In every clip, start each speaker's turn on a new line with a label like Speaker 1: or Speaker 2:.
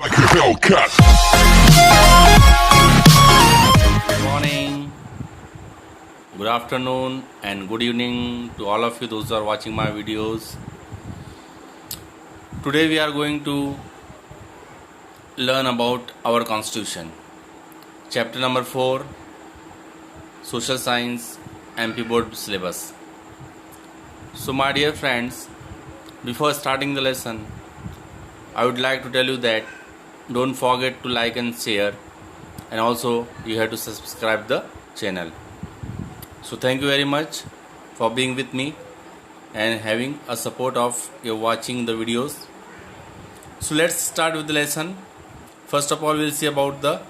Speaker 1: Like a Hellcat.
Speaker 2: Good morning, good afternoon, and good evening to all of you those who are watching my videos. Today we are going to learn about our constitution. Chapter number 4, Social Science MP Board syllabus. So my dear friends, before starting the lesson, I would like to tell you that don't forget to like and share, and also you have to subscribe the channel. So thank you very much for being with me and having a support of your watching the videos. So let's start with the lesson. First of all, we'll see about the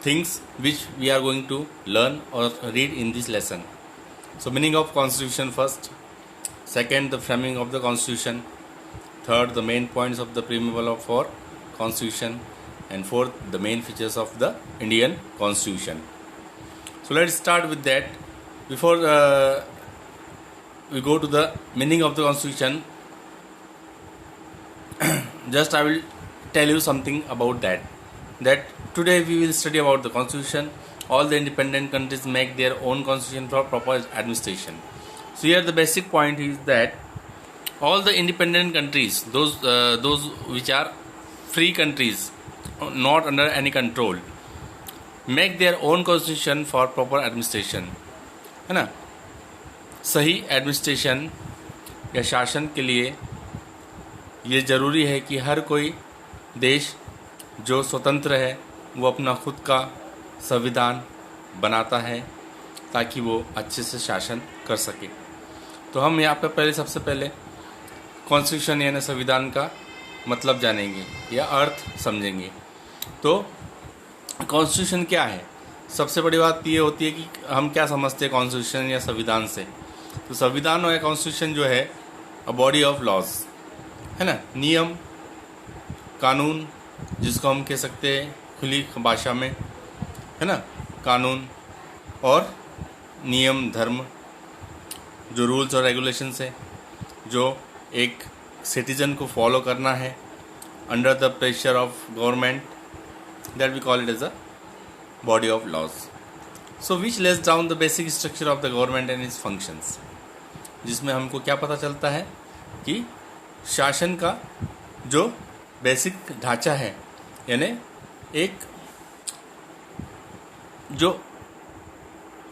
Speaker 2: things which we are going to learn or read in this lesson. So meaning of constitution first, second the framing of the constitution, third the main points of the preamble of our constitution, and fourth the main features of the Indian constitution. So let's start with that. Before we go to the meaning of the constitution, just I will tell you something about that today we will study about the constitution. All the independent countries make their own constitution for proper administration. So here the basic point is that all the independent countries, those which are free countries, not under any control, make their own constitution for proper administration, है ना. सही administration या शासन के लिए ये ज़रूरी है कि हर कोई देश जो स्वतंत्र है वो अपना खुद का संविधान बनाता है ताकि वो अच्छे से शासन कर सके. तो हम यहाँ पर सबसे पहले कॉन्स्टिट्यूशन यानी संविधान का मतलब जानेंगे या अर्थ समझेंगे. तो कॉन्स्टिट्यूशन क्या है? सबसे बड़ी बात ये होती है कि हम क्या समझते हैं कॉन्स्टिट्यूशन या संविधान से. तो संविधान या कॉन्स्टिट्यूशन जो है अ बॉडी ऑफ लॉज, है ना, नियम कानून, जिसको हम कह सकते हैं खुली भाषा में, है ना, कानून और नियम धर्म, जो रूल्स और रेगुलेशंस है जो एक सिटीजन को फॉलो करना है under the pressure of government, that we call it as a body of laws. So which lays down the basic structure of the government and its functions, जिसमें हमको क्या पता चलता है कि शासन का जो बेसिक ढांचा है, यानी एक जो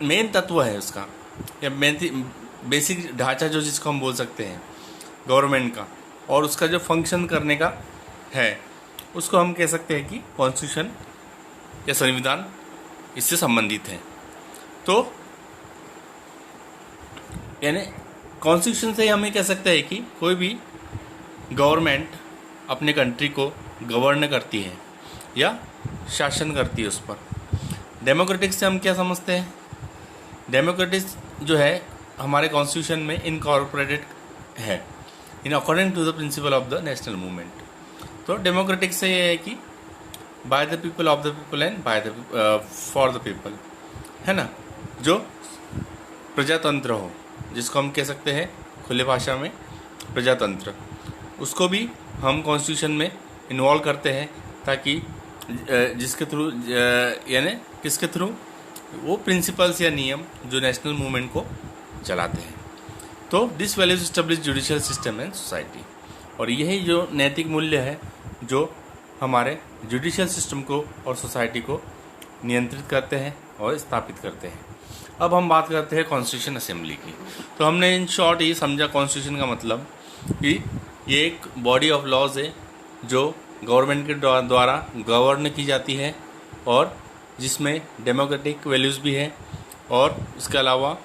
Speaker 2: मेन तत्व है उसका, या बेसिक ढांचा जो जिसको हम बोल सकते हैं गवर्नमेंट का, और उसका जो फंक्शन करने का है उसको हम कह सकते हैं कि कॉन्स्टिट्यूशन या संविधान इससे संबंधित है. तो यानी कॉन्स्टिट्यूशन से हम ये कह सकते हैं कि कोई भी गवर्नमेंट अपने कंट्री को गवर्न करती है या शासन करती है उस पर. डेमोक्रेटिक से हम क्या समझते हैं? डेमोक्रेटिक जो है हमारे कॉन्स्टिट्यूशन में इनकॉर्पोरेटेड है in according to the principle of the national movement. तो डेमोक्रेटिक से ये है कि by the people, of the people and by the for the people, है ना, जो प्रजातंत्र हो, जिसको हम कह सकते हैं खुले भाषा में प्रजातंत्र, उसको भी हम कॉन्स्टिट्यूशन में इन्वॉल्व करते हैं ताकि जिसके थ्रू यानी किसके थ्रू वो प्रिंसिपल्स या नियम जो नेशनल मूवमेंट को चलाते हैं. तो this values establish judicial system and society, और यही जो नैतिक मूल्य है जो हमारे जुडिशियल सिस्टम को और सोसाइटी को नियंत्रित करते हैं और स्थापित करते हैं. अब हम बात करते हैं कॉन्स्टिट्यूशन असेंबली की. तो हमने इन शॉर्ट ये समझा कॉन्स्टिट्यूशन का मतलब कि ये एक बॉडी ऑफ लॉज है जो गवर्नमेंट के द्वारा गवर्न की जाती है और जिसमें डेमोक्रेटिक वैल्यूज़ भी है और उसके अलावा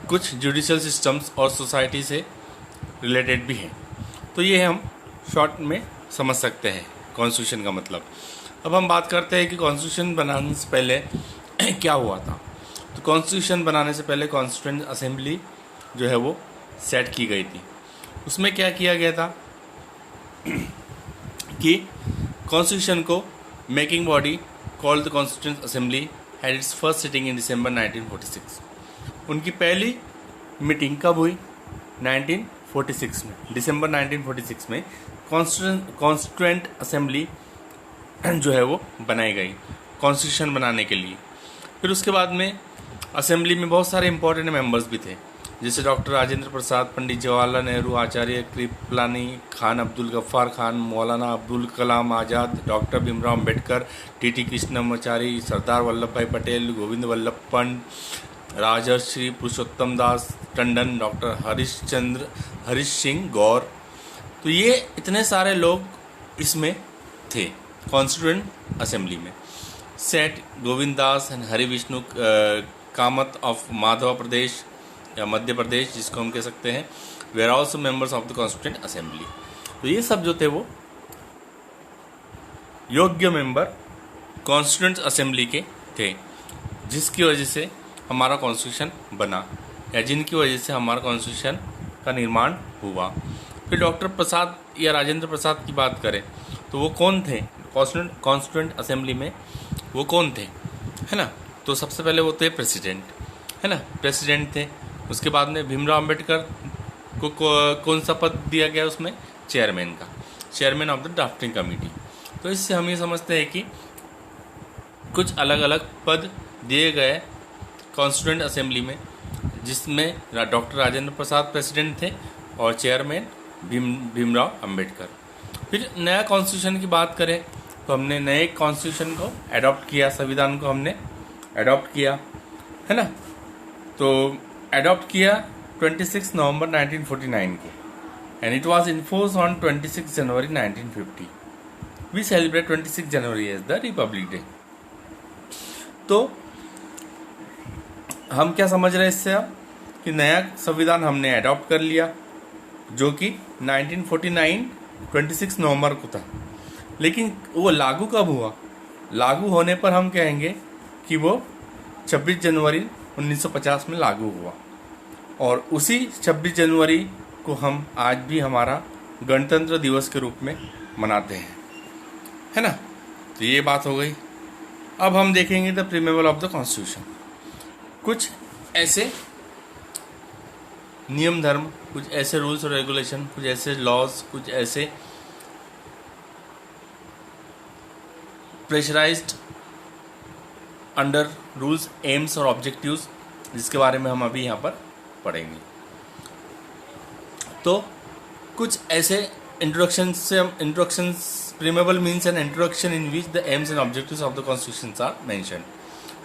Speaker 2: कुछ जुडिशियल सिस्टम्स और सोसाइटी से रिलेटेड भी हैं. तो ये हम शॉर्ट में समझ सकते हैं कॉन्स्टिट्यूशन का मतलब. अब हम बात करते हैं कि कॉन्स्टिट्यूशन बनाने से पहले क्या हुआ था. तो कॉन्स्टिट्यूशन बनाने से पहले कॉन्स्टिट्यूएंट असेंबली जो है वो सेट की गई थी. उसमें क्या किया गया था कि कॉन्स्टिट्यूशन को making body called the constituent assembly had its first sitting in December 1946. उनकी पहली मीटिंग कब हुई? 1946 में, दिसंबर 1946 में कॉन्स्टिट्यूएंट असेंबली जो है वो बनाई गई कॉन्स्टिट्यूशन बनाने के लिए। फिर उसके बाद में असेंबली में बहुत सारे इंपॉर्टेंट मेंबर्स भी थे, जैसे डॉक्टर राजेंद्र प्रसाद, पंडित जवाहरलाल नेहरू, आचार्य कृपलानी, खान अब्दुल गफ्फार खान, मौलाना अब्दुल कलाम आज़ाद, डॉक्टर भीमराव अम्बेडकर, टी कृष्णमाचारी, सरदार वल्लभ भाई पटेल, गोविंद वल्लभ पंत, राजर्षि पुरुषोत्तम दास टंडन, डॉक्टर हरीश सिंह गौर। तो ये इतने सारे लोग इसमें थे कॉन्स्टिट्यूएंट असेंबली में। सेठ गोविंद दास एंड हरि विष्णु कामत ऑफ माधवा प्रदेश या मध्य प्रदेश, जिसको हम कह सकते हैं, where also members of the constituent assembly. तो ये सब जो थे वो योग्य मेंबर कॉन्स्टिट्यूएंट असेंबली के थे, जिसकी वजह से हमारा कॉन्स्टिट्यूशन बना या जिनकी वजह से हमारा कॉन्स्टिट्यूशन का निर्माण हुआ। फिर डॉक्टर प्रसाद या राजेंद्र प्रसाद की बात करें तो वो कौन थे कॉन्स्टिट्यूएंट असेंबली में, वो कौन थे, है ना। तो सबसे पहले वो थे प्रेसिडेंट, है ना, प्रेसिडेंट थे। उसके बाद में भीमराव अम्बेडकर को कौन सा पद दिया गया उसमें, चेयरमैन का, chairman of the drafting committee. तो इससे हम ये समझते हैं कि कुछ अलग अलग पद दिए गए कॉन्स्टिट्यूएंट असेंबली में, जिसमें डॉक्टर राजेंद्र प्रसाद प्रेसिडेंट थे और चेयरमैन भीमराव अम्बेडकर। फिर नया कॉन्स्टिट्यूशन की बात करें तो हमने नए कॉन्स्टिट्यूशन को एडॉप्ट किया, संविधान को हमने एडॉप्ट किया, है ना। तो एडॉप्ट किया 26 नवंबर 1949 को and it was enforce on 26 January 1950। We celebrate 26 January as the republic day. तो हम क्या समझ रहे हैं इससे अब, कि नया संविधान हमने एडॉप्ट कर लिया, जो कि 1949 26 नवंबर को था। लेकिन वो लागू कब हुआ, लागू होने पर हम कहेंगे कि वो 26 जनवरी 1950 में लागू हुआ, और उसी 26 जनवरी को हम आज भी हमारा गणतंत्र दिवस के रूप में मनाते हैं, है ना। तो ये बात हो गई। अब हम देखेंगे the preamble of the constitution. कुछ ऐसे नियम धर्म, कुछ ऐसे रूल्स और रेगुलेशन, कुछ ऐसे लॉज, कुछ ऐसे प्रेशराइज्ड अंडर रूल्स, एम्स और ऑब्जेक्टिव्स, जिसके बारे में हम अभी यहाँ पर पढ़ेंगे। तो कुछ ऐसे इंट्रोडक्शन से हम preamble means an introduction in which the aims and objectives of the constitution are mentioned,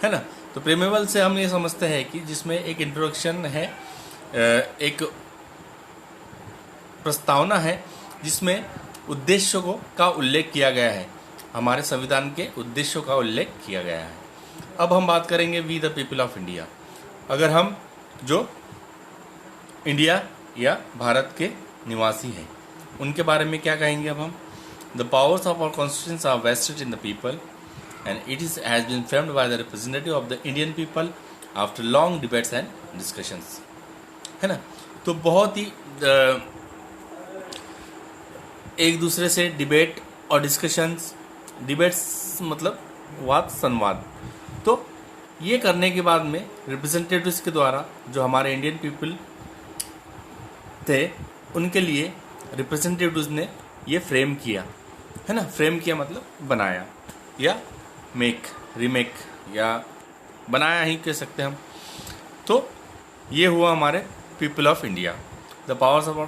Speaker 2: है ना। तो प्रीमेबल से हम ये समझते हैं कि जिसमें एक इंट्रोडक्शन है, एक प्रस्तावना है, जिसमें उद्देश्यों का उल्लेख किया गया है, हमारे संविधान के उद्देश्यों का उल्लेख किया गया है। अब हम बात करेंगे we the people of India. अगर हम जो इंडिया या भारत के निवासी हैं उनके बारे में क्या कहेंगे अब हम, the powers of our constitution are vested in the people and it is has been framed by the representative of the Indian people after long debates and discussions, है ना। तो बहुत ही एक दूसरे से डिबेट और डिस्कशंस, डिबेट्स मतलब वाद संवाद, तो ये करने के बाद में रिप्रेजेंटेटिव्स के द्वारा जो हमारे इंडियन पीपल थे उनके लिए रिप्रेजेंटेटिव्स ने ये फ्रेम किया, है ना। फ्रेम किया मतलब बनाया या रीमेक या बनाया ही कह सकते हैं हम। तो ये हुआ हमारे people of India. The powers of our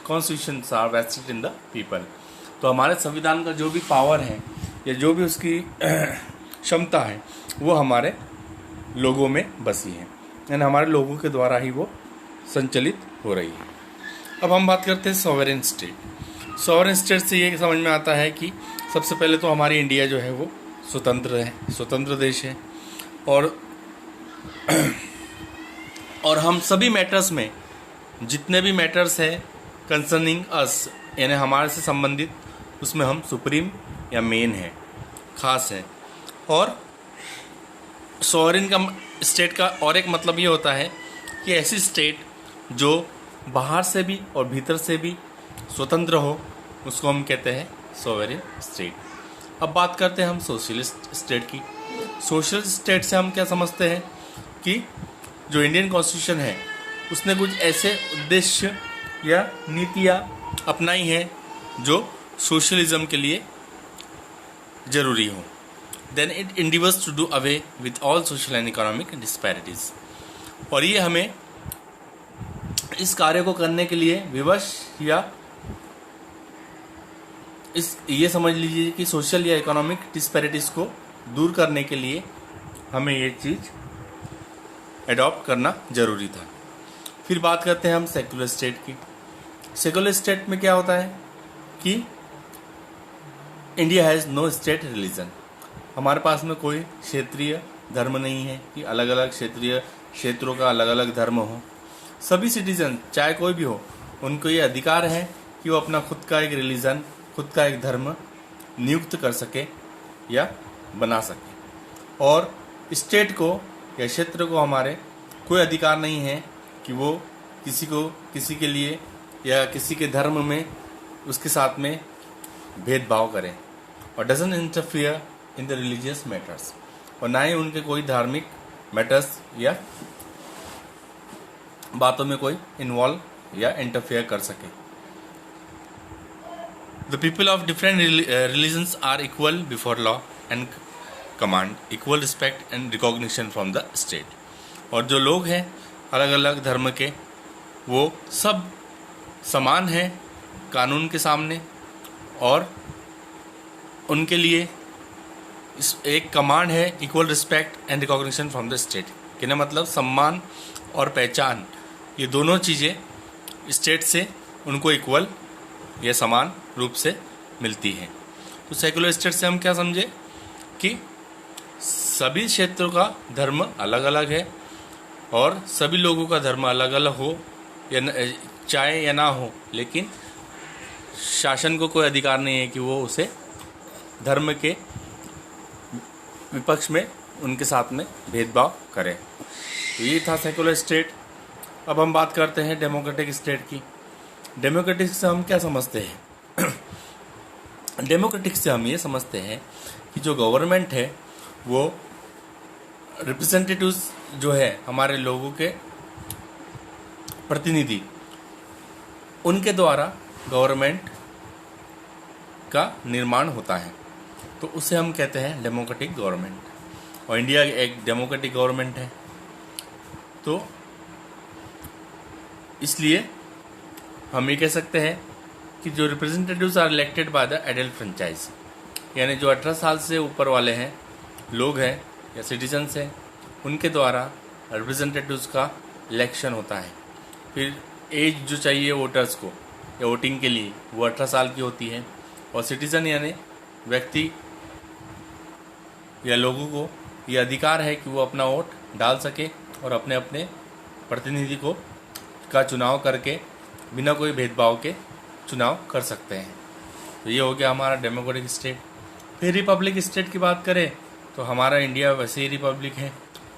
Speaker 2: constitution are vested in the people. तो हमारे संविधान का जो भी पावर है या जो भी उसकी क्षमता है वो हमारे लोगों में बसी है, यानी हमारे लोगों के द्वारा ही वो संचालित हो रही है। अब हम बात करते हैं सॉवरेन स्टेट। सॉवरेन स्टेट से ये समझ में आता है कि सबसे पहले तो हमारी इंडिया जो है वो स्वतंत्र है, स्वतंत्र देश है, और हम सभी मैटर्स में जितने भी मैटर्स हैं कंसर्निंग अस, यानी हमारे से संबंधित, उसमें हम सुप्रीम या मेन है, खास है। और सॉवरेन का स्टेट का और एक मतलब ये होता है कि ऐसी स्टेट जो बाहर से भी और भीतर से भी स्वतंत्र हो, उसको हम कहते हैं सॉवरेन स्टेट। अब बात करते हैं हम सोशलिस्ट स्टेट की। सोशलिस्ट स्टेट से हम क्या समझते हैं कि जो इंडियन कॉन्स्टिट्यूशन है उसने कुछ ऐसे उद्देश्य या नीतियाँ अपनाई हैं जो सोशलिज्म के लिए जरूरी हो। Then it endeavors to do away with all social and economic disparities. और ये हमें इस कार्य को करने के लिए विवश या ये समझ लीजिए कि सोशल या इकोनॉमिक डिस्पैरिटीज को दूर करने के लिए हमें ये चीज़ एडॉप्ट करना जरूरी था। फिर बात करते हैं हम सेकुलर स्टेट की। सेकुलर स्टेट में क्या होता है कि India has no state religion. हमारे पास में कोई क्षेत्रीय धर्म नहीं है कि अलग अलग क्षेत्रीय क्षेत्रों का अलग अलग धर्म हो। सभी सिटीजन चाहे कोई भी हो, उनको ये अधिकार है कि वो अपना खुद का एक रिलीजन, खुद का एक धर्म नियुक्त कर सके या बना सके। और स्टेट को या क्षेत्र को हमारे कोई अधिकार नहीं है कि वो किसी के लिए या किसी के धर्म में उसके साथ में भेदभाव करें। और doesn't interfere in the religious matters, और ना ही उनके कोई धार्मिक मैटर्स या बातों में कोई इन्वॉल्व या इंटरफेयर कर सके। The people of different religions are equal before law and command equal respect and recognition from the state। और जो लोग हैं अलग अलग धर्म के, वो सब समान हैं कानून के सामने, और उनके लिए एक कमांड है equal respect and recognition from the state. कहने मतलब सम्मान और पहचान, ये दोनों चीज़ें स्टेट से उनको इक्वल या समान रूप से मिलती हैं। तो सेकुलर स्टेट से हम क्या समझे कि सभी क्षेत्रों का धर्म अलग अलग है और सभी लोगों का धर्म अलग अलग हो या चाहे या ना हो, लेकिन शासन को कोई अधिकार नहीं है कि वो उसे धर्म के विपक्ष में उनके साथ में भेदभाव करे। तो ये था सेकुलर स्टेट। अब हम बात करते हैं डेमोक्रेटिक स्टेट की। डेमोक्रेटिक से हम क्या समझते हैं? डेमोक्रेटिक से हम ये समझते हैं कि जो गवर्नमेंट है वो रिप्रेजेंटेटिव्स जो है हमारे लोगों के प्रतिनिधि, उनके द्वारा गवर्नमेंट का निर्माण होता है, तो उसे हम कहते हैं डेमोक्रेटिक गवर्नमेंट। और इंडिया एक डेमोक्रेटिक गवर्नमेंट है, तो इसलिए हम ये कह सकते हैं कि जो representatives are elected by the adult franchise, यानी जो 18 साल से ऊपर वाले हैं लोग हैं या सिटीजन्स हैं, उनके द्वारा रिप्रेजेंटेटिव्स का इलेक्शन होता है। फिर एज जो चाहिए वोटर्स को या वोटिंग के लिए वो 18 साल की होती है। और सिटीज़न यानी व्यक्ति या लोगों को ये अधिकार है कि वो अपना वोट डाल सके और अपने अपने प्रतिनिधि का चुनाव करके बिना कोई भेदभाव के चुनाव कर सकते हैं। तो ये हो गया हमारा डेमोक्रेटिक स्टेट। फिर रिपब्लिक स्टेट की बात करें तो हमारा इंडिया वैसे ही रिपब्लिक है,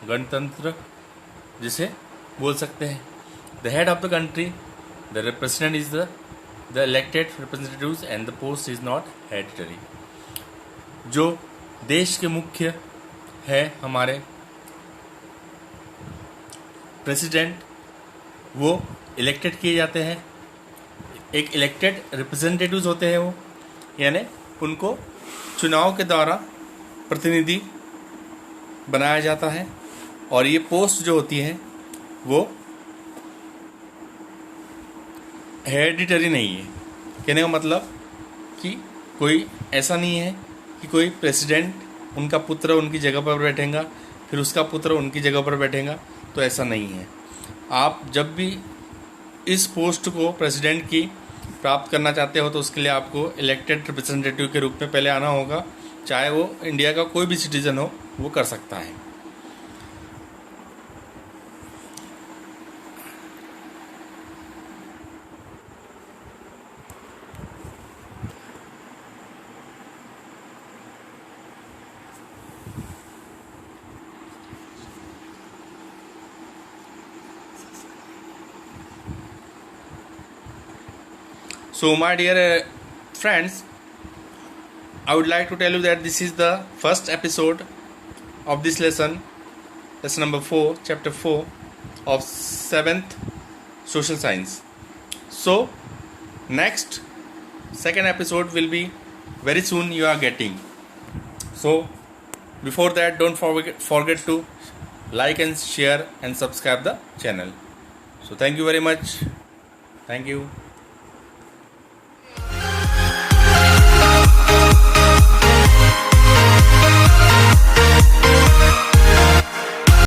Speaker 2: गणतंत्र जिसे बोल सकते हैं। The head of the country, the president is the elected representatives and the post is not hereditary. जो देश के मुख्य है हमारे प्रेसिडेंट, वो इलेक्टेड किए जाते हैं। एक इलेक्टेड रिप्रेजेंटेटिव्स होते हैं वो, यानी उनको चुनाव के द्वारा प्रतिनिधि बनाया जाता है। और ये पोस्ट जो होती है वो हेरिडिटरी नहीं है। कहने का मतलब कि कोई ऐसा नहीं है कि कोई प्रेसिडेंट उनका पुत्र उनकी जगह पर बैठेगा, फिर उसका पुत्र उनकी जगह पर बैठेगा, तो ऐसा नहीं है। आप जब भी इस पोस्ट को प्रेसिडेंट की प्राप्त करना चाहते हो तो उसके लिए आपको इलेक्टेड रिप्रेजेंटेटिव के रूप में पहले आना होगा। चाहे वो इंडिया का कोई भी सिटीजन हो, वो कर सकता है। So my dear friends, I would like to tell you that this is the first episode of this lesson number 4, chapter 4 of 7th social science. So next second episode will be very soon you are getting. So before that, don't forget to like and share and subscribe the channel. So thank you very much. Thank you.